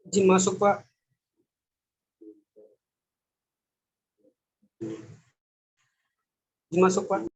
Izin masuk, Pak. Izin masuk, Pak.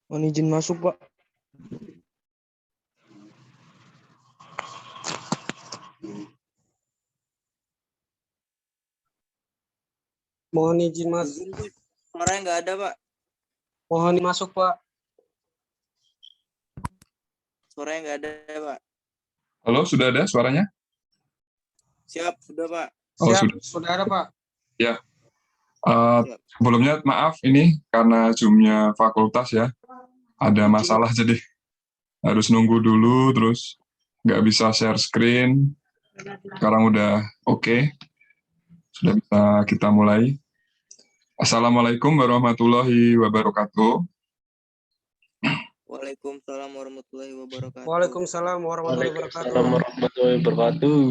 Mohon izin masuk, Pak. Mohon izin masuk. Izin, Pak. Suaranya nggak ada, Pak. Mohon masuk, Pak. Suaranya nggak ada, Pak. Halo, sudah ada suaranya? Siap, sudah, Pak. Oh, Siap, sudah. sudah ada, Pak. Ya. Sebelumnya maaf ini karena Zoom-nya fakultas ya. Ada masalah jadi harus nunggu dulu, terus nggak bisa share screen. Sekarang udah oke. Sudah bisa kita mulai. Assalamualaikum warahmatullahi wabarakatuh. Waalaikumsalam warahmatullahi wabarakatuh. Waalaikumsalam warahmatullahi wabarakatuh. Waalaikumsalam warahmatullahi wabarakatuh.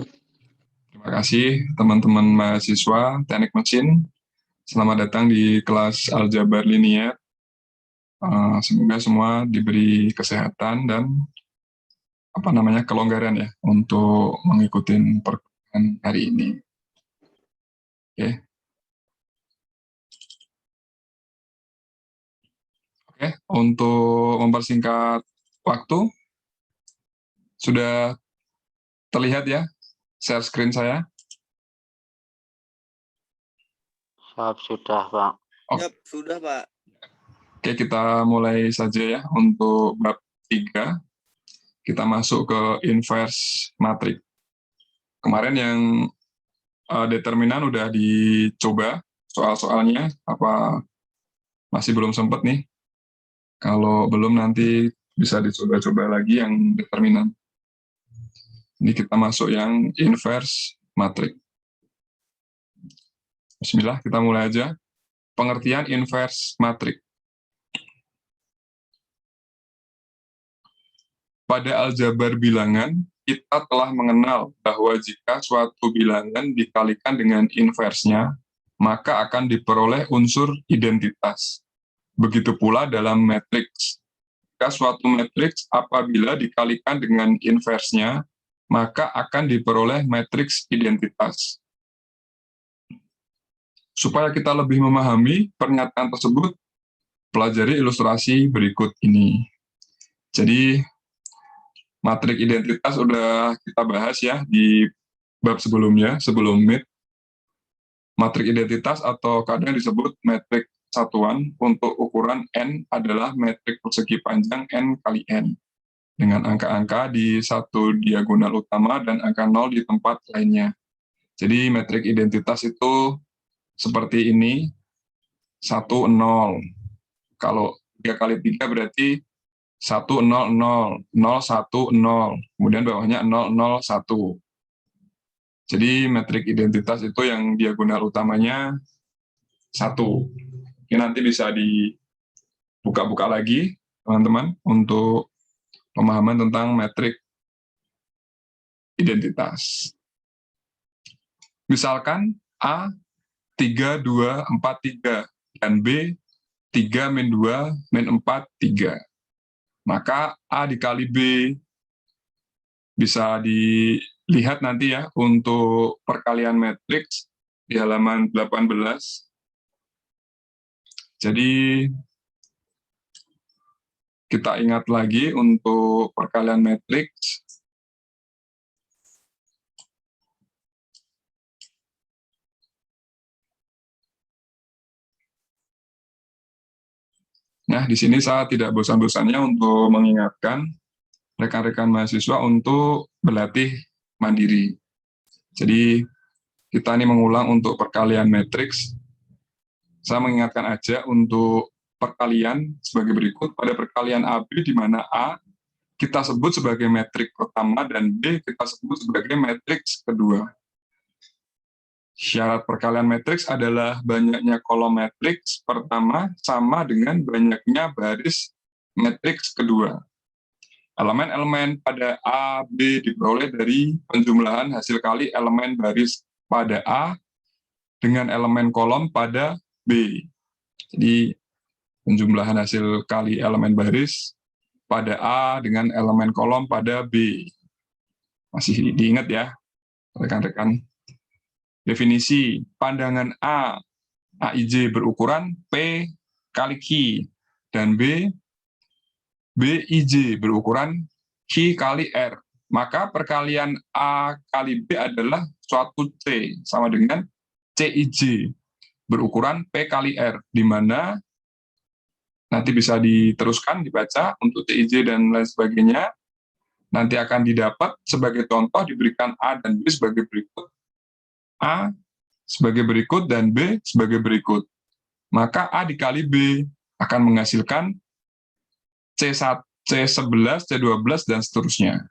Terima kasih teman-teman mahasiswa Teknik Mesin. Selamat datang di kelas Aljabar Linier. Semoga semua diberi kesehatan dan kelonggaran ya untuk mengikuti perkuliahan hari ini. Oke, untuk mempersingkat waktu, sudah terlihat ya share screen saya? Sudah, Pak. Siap, sudah, Pak. Oke, kita mulai saja ya untuk bab 3. Kita masuk ke inverse matrix. Kemarin yang determinan udah dicoba soal-soalnya, apa masih belum sempat nih? Kalau belum nanti bisa dicoba-coba lagi yang determinan. Ini kita masuk yang inverse matrix. Bismillah, kita mulai aja. Pengertian inverse matrix. Pada aljabar bilangan, kita telah mengenal bahwa jika suatu bilangan dikalikan dengan inversnya, maka akan diperoleh unsur identitas. Begitu pula dalam matriks. Jika suatu matriks apabila dikalikan dengan inversnya, maka akan diperoleh matriks identitas. Supaya kita lebih memahami pernyataan tersebut, pelajari ilustrasi berikut ini. Jadi, matriks identitas udah kita bahas ya di bab sebelumnya, sebelum MIT. Matriks identitas atau kadang disebut matriks satuan untuk ukuran N adalah matriks persegi panjang N kali N, dengan angka-angka di satu diagonal utama dan angka 0 di tempat lainnya. Jadi matriks identitas itu seperti ini, 1, 0. Kalau 3 kali 3 berarti 1, 0, 0, 0, 1, 0. Kemudian bawahnya 0, 0, 1. Jadi matriks identitas itu yang diagonal utamanya 1. Ini nanti bisa dibuka-buka lagi, teman-teman, untuk pemahaman tentang matriks identitas. Misalkan A 3, 2, 4, 3 dan B 3 min 2 min 4, 3. Maka A dikali B bisa dilihat nanti ya untuk perkalian matriks di halaman 18. Jadi kita ingat lagi untuk perkalian matriks. Nah, di sini saya tidak bosan-bosannya untuk mengingatkan rekan-rekan mahasiswa untuk berlatih mandiri. Jadi, kita ini mengulang untuk perkalian matriks. Saya mengingatkan aja untuk perkalian sebagai berikut. Pada perkalian AB, di mana A kita sebut sebagai metrik pertama dan B kita sebut sebagai matriks kedua. Syarat perkalian matriks adalah banyaknya kolom matriks pertama sama dengan banyaknya baris matriks kedua. Elemen-elemen pada A, B diperoleh dari penjumlahan hasil kali elemen baris pada A dengan elemen kolom pada B. Jadi, penjumlahan hasil kali elemen baris pada A dengan elemen kolom pada B. Masih diingat ya, rekan-rekan? Definisi pandangan A, AIJ berukuran P kali Q, dan B, BIJ berukuran Q kali R. Maka perkalian A kali B adalah suatu C, sama dengan CIJ berukuran P kali R, di mana nanti bisa diteruskan, dibaca untuk CIJ dan lain sebagainya. Nanti akan didapat sebagai contoh, diberikan A dan B sebagai berikut. A sebagai berikut dan B sebagai berikut. Maka A dikali B akan menghasilkan C1, C11, C12, dan seterusnya.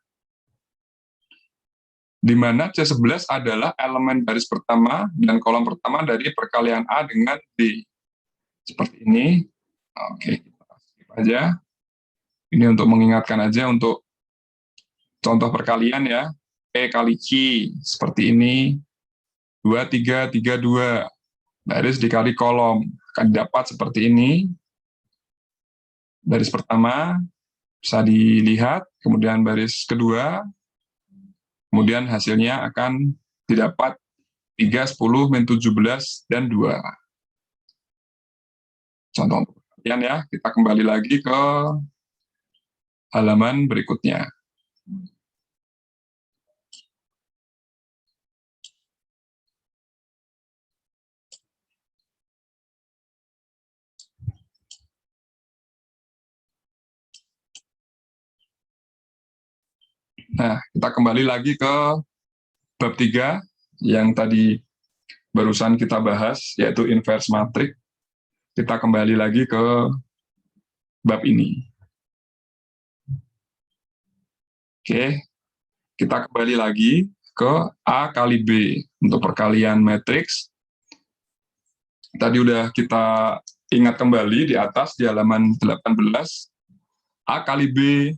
Di mana C11 adalah elemen baris pertama dan kolom pertama dari perkalian A dengan B. Seperti ini. Oke, kita skip aja. Ini untuk mengingatkan aja untuk contoh perkalian ya. P kali Q, seperti ini. 2, 3, 3, 2. Baris dikali kolom. Akan dapat seperti ini. Baris pertama bisa dilihat, kemudian baris kedua, kemudian hasilnya akan didapat 3, 10, min 17, dan 2. Contoh perkalian ya, kita kembali lagi ke halaman berikutnya. Nah, kita kembali lagi ke bab 3 yang tadi barusan kita bahas, yaitu inverse matrix. Kita kembali lagi ke bab ini. Oke, kita kembali lagi ke A kali B untuk perkalian matriks. Tadi udah kita ingat kembali di atas di halaman 18. A kali B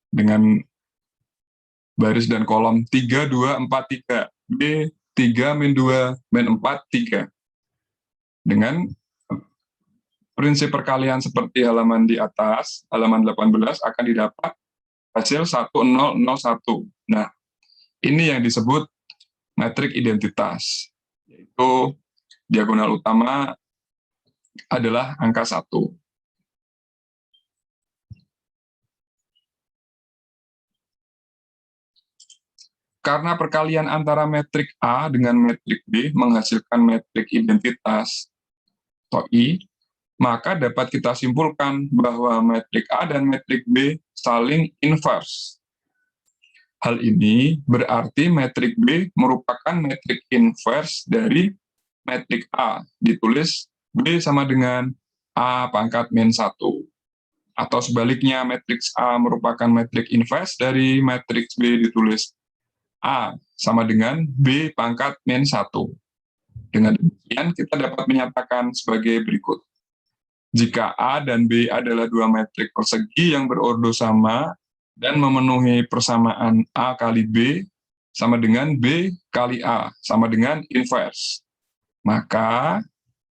dengan baris dan kolom 3, 2, 4, 3. B, 3, min 2, min 4, 3. Dengan prinsip perkalian seperti halaman di atas, halaman 18, akan didapat hasil 1001. Nah, ini yang disebut metrik identitas, yaitu diagonal utama adalah angka 1. Karena perkalian antara metrik A dengan metrik B menghasilkan metrik identitas atau I, maka dapat kita simpulkan bahwa metrik A dan metrik B saling inverse. Hal ini berarti metrik B merupakan metrik inverse dari metrik A, ditulis B sama dengan A pangkat min 1. Atau sebaliknya, matriks A merupakan metrik inverse dari matriks B, ditulis A sama dengan B pangkat min 1. Dengan demikian, kita dapat menyatakan sebagai berikut. Jika A dan B adalah dua metrik persegi yang berordo sama dan memenuhi persamaan A kali B sama dengan B kali A sama dengan inverse, maka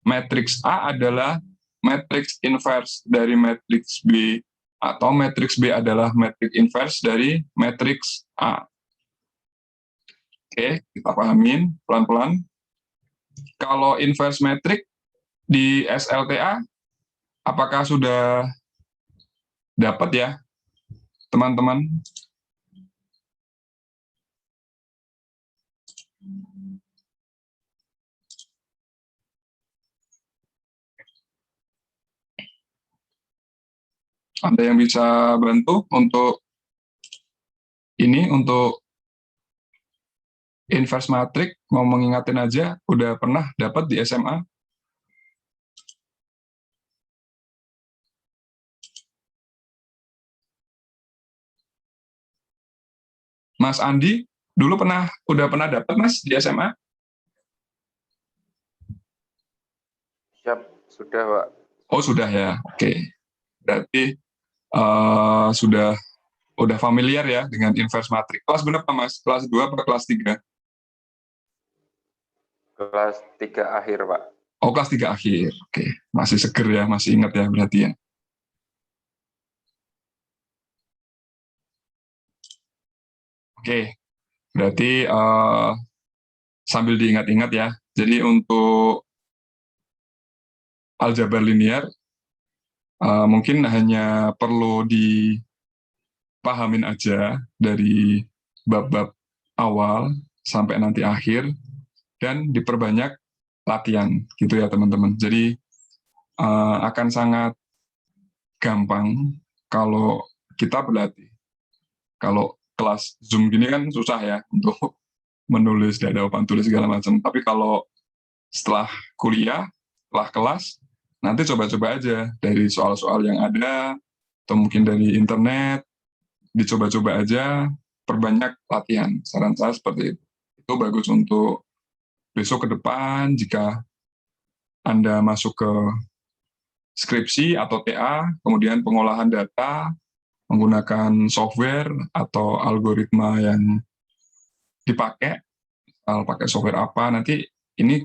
matriks A adalah matriks inverse dari matriks B, atau matriks B adalah matriks inverse dari matriks A. Oke, kita pahamin pelan-pelan. Kalau inverse matriks di SLTA, apakah sudah dapat ya, teman-teman? Ada yang bisa bantu untuk ini, untuk inverse matrix? Mau mengingatin aja, udah pernah dapat di SMA? Mas Andi, dulu udah pernah dapat Mas di SMA? Siap, sudah Pak. Oh sudah ya, oke. Berarti udah familiar ya dengan inverse matrix. Kelas berapa Mas? Kelas 2 atau kelas 3? Kelas 3 akhir Pak. Oh kelas 3 akhir, oke. Masih seger ya, masih ingat ya berarti ya. Oke, berarti sambil diingat-ingat ya. Jadi untuk aljabar linear, mungkin hanya perlu dipahamin aja dari bab-bab awal sampai nanti akhir, dan diperbanyak latihan gitu ya teman-teman. Jadi akan sangat gampang kalau kita berlatih. Kalau kelas Zoom gini kan susah ya untuk menulis, tidak ada papan tulis segala macam. Tapi kalau setelah kuliah, setelah kelas, nanti coba-coba aja dari soal-soal yang ada, atau mungkin dari internet, dicoba-coba aja, perbanyak latihan. Saran saya seperti itu. Itu bagus untuk besok ke depan, jika Anda masuk ke skripsi atau TA, kemudian pengolahan data, menggunakan software atau algoritma yang dipakai, kalau pakai software apa, nanti ini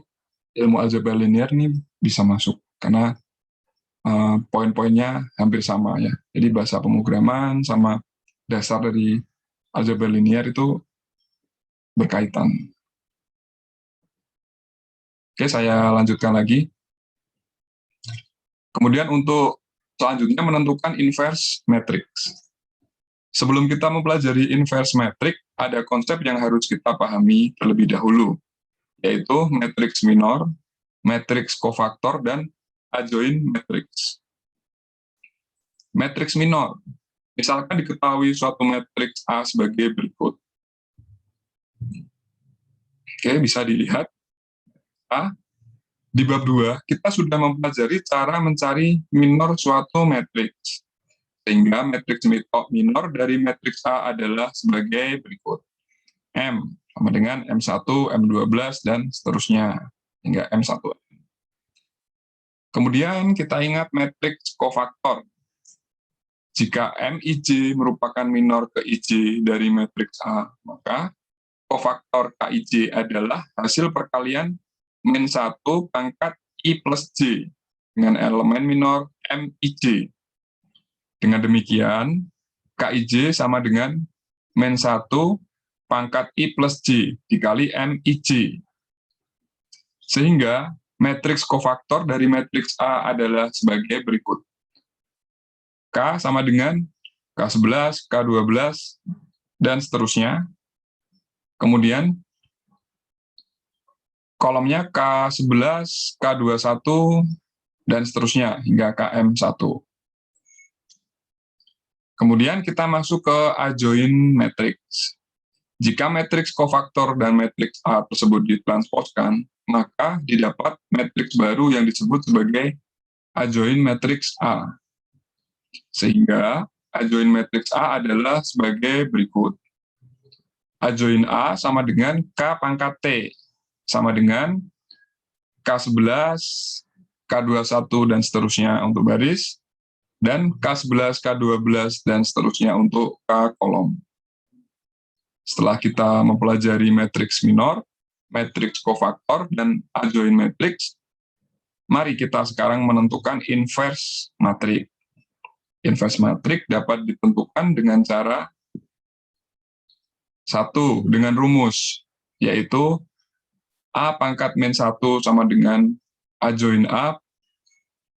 ilmu aljabar linear ini bisa masuk, karena poin-poinnya hampir sama ya. Jadi bahasa pemrograman sama dasar dari aljabar linear itu berkaitan. Oke, saya lanjutkan lagi. Kemudian untuk selanjutnya menentukan inverse matrix. Sebelum kita mempelajari inverse matrix, ada konsep yang harus kita pahami terlebih dahulu, yaitu matrix minor, matrix kofaktor, dan adjoint matrix. Matrix minor, misalkan diketahui suatu matrix A sebagai berikut. Oke, bisa dilihat. Di bab 2, kita sudah mempelajari cara mencari minor suatu matriks. Sehingga matriks minor dari matriks A adalah sebagai berikut. M sama dengan M1, M12, dan seterusnya, hingga M1. Kemudian kita ingat matriks kofaktor. Jika MIJ merupakan minor ke IJ dari matriks A, maka kofaktor KIJ adalah hasil perkalian min 1 pangkat I plus J dengan elemen minor MIJ. Dengan demikian, KIJ sama dengan min 1 pangkat I plus J dikali MIJ. Sehingga matriks kofaktor dari matriks A adalah sebagai berikut. K sama dengan K11, K12, dan seterusnya. Kemudian kolomnya K11, K21, dan seterusnya hingga KM1. Kemudian kita masuk ke adjoint matrix. Jika matriks kofaktor dan matriks A tersebut ditransposkan, maka didapat matriks baru yang disebut sebagai adjoint matrix A. Sehingga adjoint matrix A adalah sebagai berikut. Adjoint A sama dengan K pangkat T, sama dengan K11, K21, dan seterusnya untuk baris, dan K11, K12, dan seterusnya untuk K kolom. Setelah kita mempelajari matriks minor, matriks kofaktor, dan adjoint matrix, mari kita sekarang menentukan inverse matrik. Inverse matrik dapat ditentukan dengan cara satu, dengan rumus, yaitu A pangkat min 1 sama dengan A join A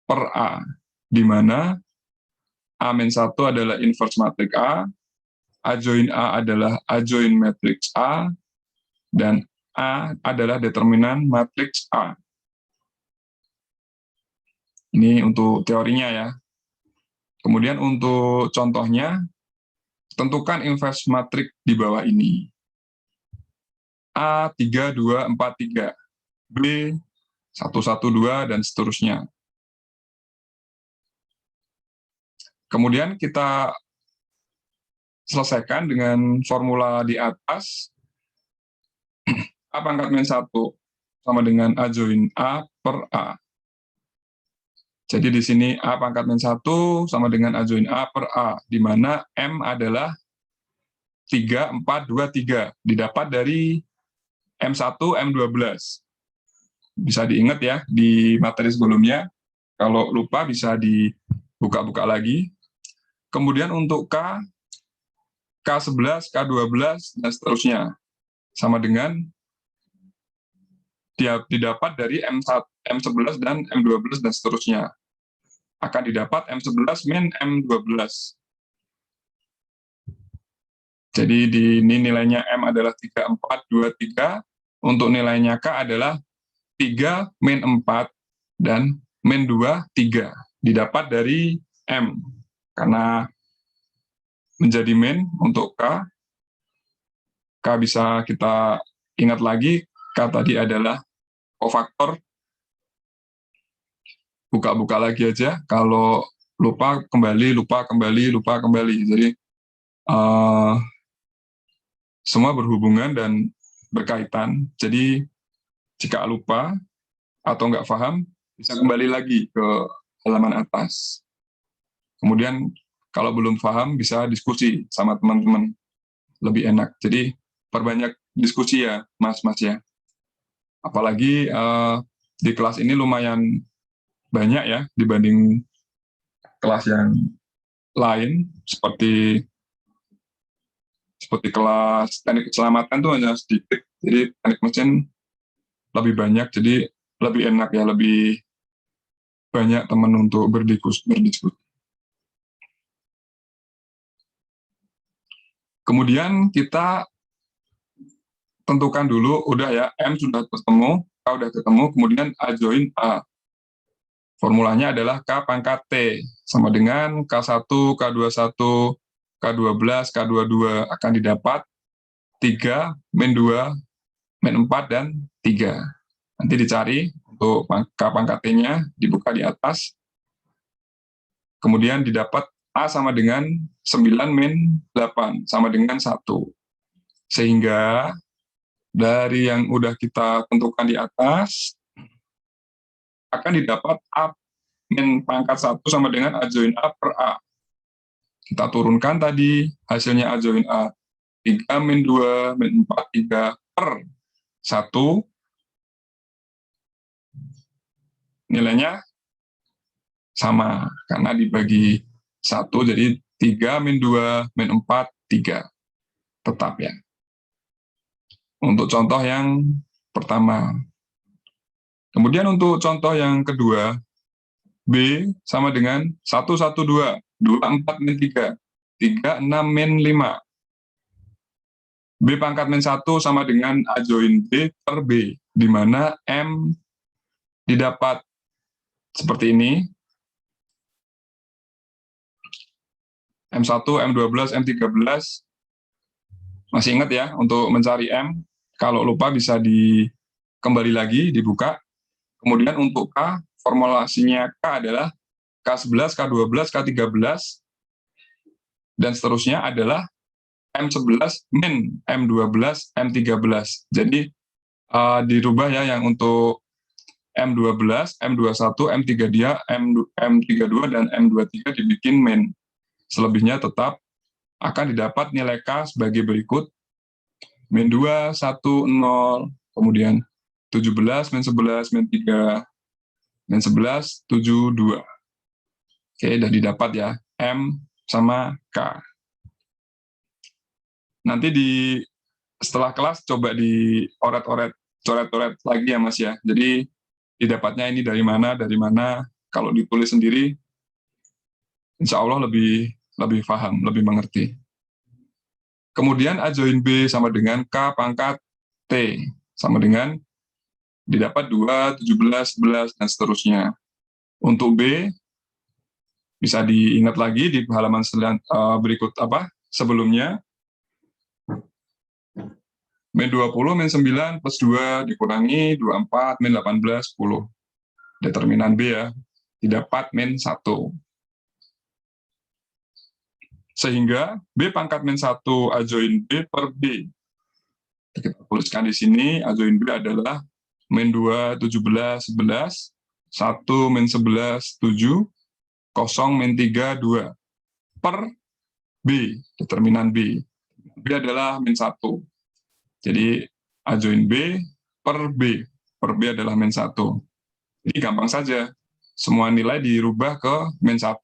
per A, di mana A min 1 adalah inverse matrik A join A adalah A join matriks A, dan A adalah determinan matriks A. Ini untuk teorinya ya. Kemudian untuk contohnya, tentukan inverse matrik di bawah ini. A 3, 2, 4, 3, B 1, 1, 2, dan seterusnya. Kemudian kita selesaikan dengan formula di atas. A pangkat min 1 sama dengan A join A per A. Jadi di sini A pangkat min 1 sama dengan A join A per A, di mana M adalah 3, 4, 2, 3. Didapat dari M1, M12. Bisa diingat ya di materi sebelumnya. Kalau lupa bisa dibuka-buka lagi. Kemudian untuk K, K11, K12, dan seterusnya. Sama dengan didapat dari M11 dan M12 dan seterusnya. Akan didapat M11 min M12. Jadi ini nilainya M adalah 3, 4, 2, 3. Untuk nilainya K adalah 3 min 4 dan min 2, 3. Didapat dari M. Karena menjadi min untuk K. K bisa kita ingat lagi, K tadi adalah kofaktor. Buka-buka lagi aja. Kalau lupa kembali, lupa kembali, lupa kembali. Jadi semua berhubungan dan berkaitan. Jadi jika lupa atau nggak paham, bisa kembali lagi ke halaman atas. Kemudian kalau belum paham, bisa diskusi sama teman-teman. Lebih enak. Jadi perbanyak diskusi ya, Mas ya. Apalagi di kelas ini lumayan banyak ya, dibanding kelas yang lain, seperti kelas teknik keselamatan itu hanya sedikit, jadi teknik mesin lebih banyak, jadi lebih enak ya, lebih banyak teman untuk berdiskusi. Kemudian kita tentukan dulu, udah ya, M sudah ketemu, K udah ketemu, kemudian A join A. Formulanya adalah K pangkat T, sama dengan K1, K21, K12, K22 akan didapat 3, min 2, min 4, dan 3. Nanti dicari untuk K pangkat T-nya, dibuka di atas. Kemudian didapat A sama dengan 9 min 8, sama dengan 1. Sehingga dari yang udah kita tentukan di atas, akan didapat A min pangkat 1 sama dengan A join A per A. Kita turunkan tadi hasilnya A join A. 3 min 2 min 4, 3 per 1. Nilainya sama, karena dibagi 1, jadi 3 min 2 min 4, 3. Tetap ya. Untuk contoh yang pertama. Kemudian untuk contoh yang kedua, B sama dengan 1, 1, 2, 2, 4, min 3, 3, 6, min 5. B pangkat min 1 sama dengan A join B per B, di mana M didapat seperti ini. M1, M12, M13. Masih ingat ya, untuk mencari M, kalau lupa bisa kembali lagi, dibuka. Kemudian untuk K, formulasinya K adalah K11, K12, K13, dan seterusnya adalah M11 min M12, M13. Jadi dirubah ya, yang untuk M12, M21, M32, M32, dan M23 dibikin min. Selebihnya tetap akan didapat nilai K sebagai berikut. Min 2, 1, 0, kemudian 17, min 11, min 3, min 11, 7, 2. Oke, udah didapat ya, M sama K. Nanti setelah kelas coba dioret-oret, coret-coret lagi ya Mas ya. Jadi didapatnya ini dari mana, kalau ditulis sendiri, insya Allah lebih paham, lebih mengerti. Kemudian A join B sama dengan K pangkat T, sama dengan didapat 2, 17, 11, dan seterusnya. Untuk B, bisa diingat lagi di halaman berikut sebelumnya. Min 20, min 9, plus 2, dikurangi 24, min 18, 10. Determinan B ya, didapat min 1. Sehingga B pangkat min 1 A join B per B. Kita tuliskan di sini, A join B adalah min 2, 17, 11, 1, min 11, 7, 0, min 3, 2, per B, determinan B. B adalah min 1. Jadi A join B per B adalah min 1. Ini gampang saja. Semua nilai dirubah ke min 1.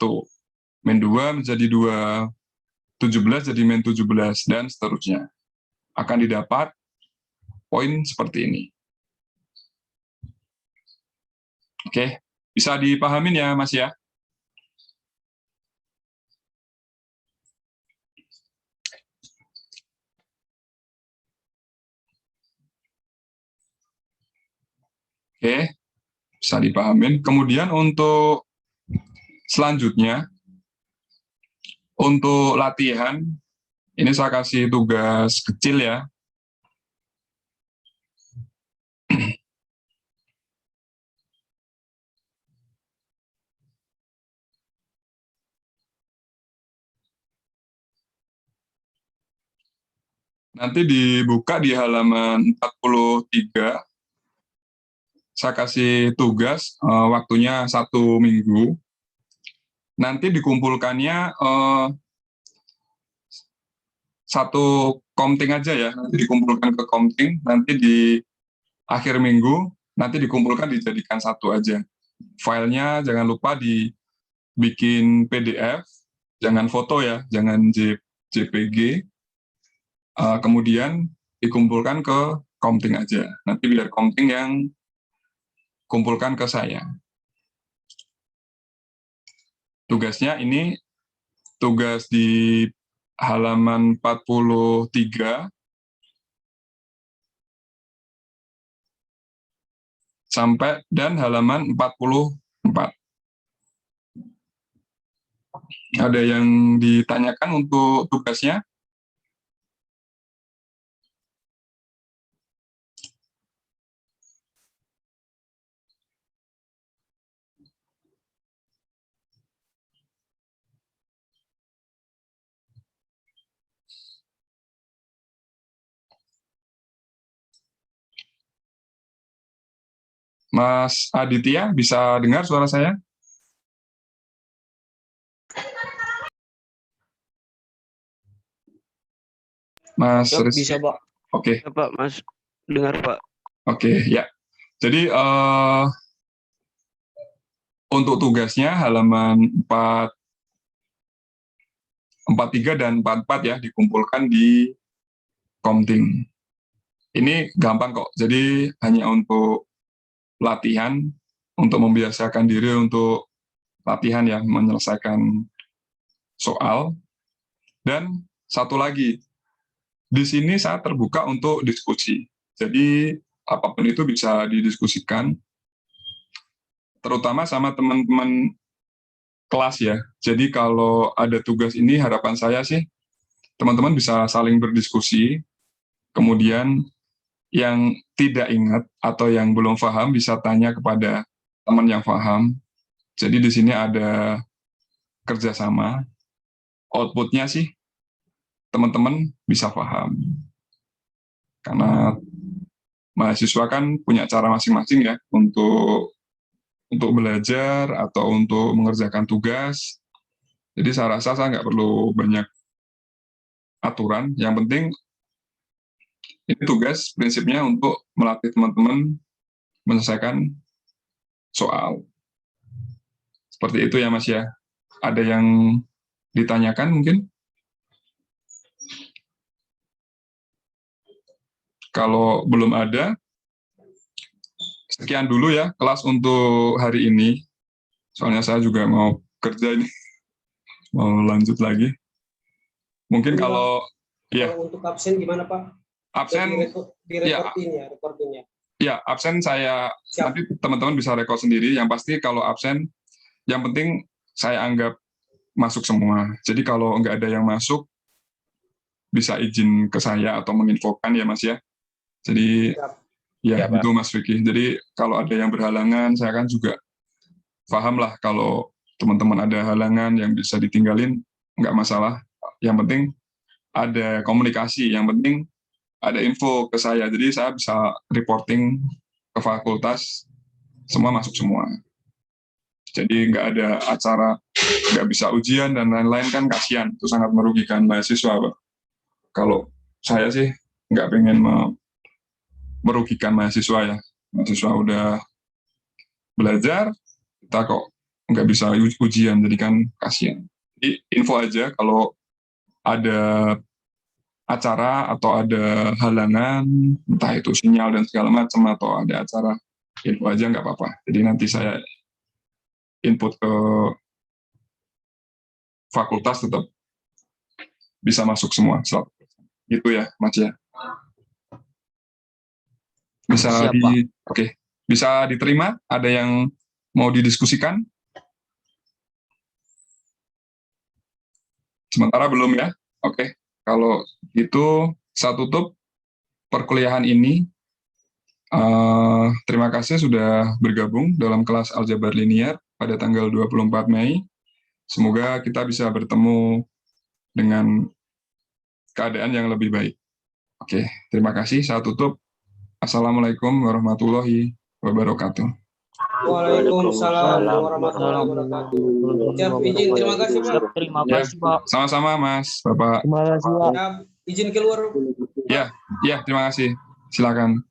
Min 2 menjadi 2, 17 jadi min 17, dan seterusnya. Akan didapat poin seperti ini. Oke, bisa dipahamin ya Mas ya? Oke, bisa dipahamin. Kemudian untuk selanjutnya, untuk latihan, ini saya kasih tugas kecil ya. Nanti dibuka di halaman 43. Saya kasih tugas, waktunya 1 minggu. Nanti dikumpulkannya satu komting aja ya, nanti dikumpulkan ke komting, nanti di akhir minggu, nanti dikumpulkan dijadikan satu aja. Filenya jangan lupa dibikin PDF, jangan foto ya, jangan JPG, kemudian dikumpulkan ke komting aja. Nanti biar komting yang kumpulkan ke saya. Tugasnya ini tugas di halaman 43 sampai dan halaman 44. Ada yang ditanyakan untuk tugasnya? Mas Aditya, bisa dengar suara saya? Mas Yap, Rizky? bisa Pak. Oke. Ya, Pak, Mas. Dengar Pak. Oke, ya. Jadi untuk tugasnya halaman 43 dan 44 ya, dikumpulkan di komting. Ini gampang kok, jadi hanya untuk latihan, untuk membiasakan diri untuk latihan ya, menyelesaikan soal. Dan satu lagi, di sini saya terbuka untuk diskusi. Jadi apapun itu bisa didiskusikan, terutama sama teman-teman kelas ya. Jadi kalau ada tugas ini, harapan saya sih teman-teman bisa saling berdiskusi, kemudian yang tidak ingat atau yang belum paham bisa tanya kepada teman yang paham. Jadi di sini ada kerjasama. Outputnya sih teman-teman bisa paham. Karena mahasiswa kan punya cara masing-masing ya untuk belajar atau untuk mengerjakan tugas. Jadi saya rasa saya nggak perlu banyak aturan. Yang penting ini tugas prinsipnya untuk melatih teman-teman menyelesaikan soal. Seperti itu ya Mas ya. Ada yang ditanyakan mungkin? Kalau belum ada, sekian dulu ya kelas untuk hari ini. Soalnya saya juga mau kerja ini, mau lanjut lagi. Mungkin kalau ya untuk absen gimana Pak? absen, Reportingnya. ya absen saya Siap. nanti teman-teman bisa rekod sendiri. Yang pasti kalau absen, yang penting saya anggap masuk semua. Jadi kalau nggak ada yang masuk, bisa izin ke saya atau menginfokan ya Mas ya. Jadi Siap. ya Ya, Pak. itu Mas Vicky. Jadi kalau ada yang berhalangan, saya kan juga paham lah kalau teman-teman ada halangan yang bisa ditinggalin, nggak masalah. Yang penting ada komunikasi, yang penting ada info ke saya. Jadi saya bisa reporting ke fakultas, semua masuk semua. Jadi nggak ada acara, nggak bisa ujian dan lain-lain kan kasihan. Itu sangat merugikan mahasiswa, Pak. Kalau saya sih nggak pengen merugikan mahasiswa ya. Mahasiswa udah belajar, kita kok nggak bisa ujian, jadi kan kasihan. Jadi info aja kalau ada acara atau ada halangan, entah itu sinyal dan segala macam atau ada acara, info aja nggak apa-apa. Jadi nanti saya input ke fakultas tetap bisa masuk semua. Gitu ya, Mas ya. Bisa Siap, Pak. Oke. Bisa diterima? Ada yang mau didiskusikan? Sementara belum ya? Oke. Kalau itu saya tutup perkuliahan ini. Terima kasih sudah bergabung dalam kelas aljabar linear pada tanggal 24 Mei. Semoga kita bisa bertemu dengan keadaan yang lebih baik. Oke, terima kasih. Saya tutup. Assalamualaikum warahmatullahi wabarakatuh. Waalaikumsalam warahmatullahi wabarakatuh. Siap, izin. Terima kasih Pak. Terima Ya, kasih, Pak. sama-sama Mas, Bapak. Terima kasih, Pak. Siap, izin keluar. Ya, terima kasih. Silakan.